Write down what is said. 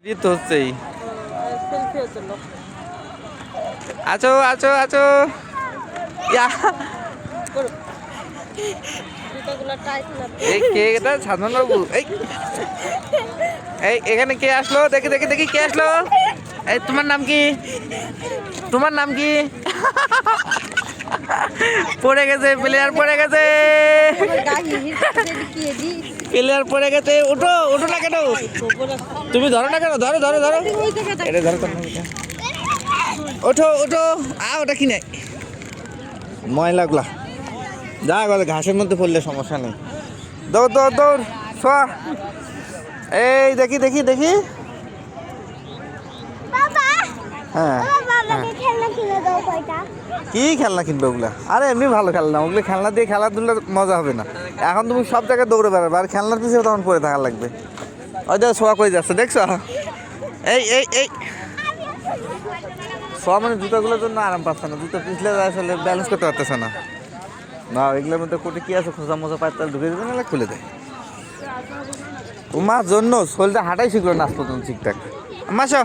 তো হচ্ছেই। আছো আছো আছো ইয়া এই কে এটা সাধন বাবু? এই এই এখানে কে আসলো? দেখি দেখি দেখি কে আসলো? এই তোমার নাম কি? তোমার নাম কি? পড়ে গেছে, প্লেয়ার পড়ে গেছে, প্লেয়ার পড়ে গেছে। উঠো উঠো না কেন? তুমি ধরো না কেন? ধরো ধরো ধরো, এটা ধরো। ওঠো ওঠো। ওটা কি নাই, ময়লাগুলা যা গেলে ঘাসের মধ্যে পড়লে সমস্যা নেই। দৌড় দৌড় দৌড় সোয়া। এই দেখি দেখি দেখি। হ্যাঁ কি খেলনা কিনবে ওগুলা? আরে এমনি ভালো খেলনা, ওগুলো খেলনা দিয়ে খেলাধুলা মজা হবে না। এখন তুমি সব জায়গায় দৌড়ে বেড়াবে, আর খেলনার পিছিয়ে তখন পড়ে থাকার লাগবে। ওই দেখো সোয়া কই যাচ্ছে, দেখছো? এই এই এই সোয়া মানে জুতাগুলোর জন্য আরাম পাচ্ছে না, জুতো পিছলে আসলে ব্যালেন্স করতে পারতেছে না। না এগুলোর মধ্যে কোটে কি আছে, খোঁজা মোজা পায় তাহলে ঢুকে দিতে না, খুলে দেয়। তোমার জন্য শরীরটা হাঁটাই শিখলো না আজ পর্যন্ত ঠিকঠাক। মাসো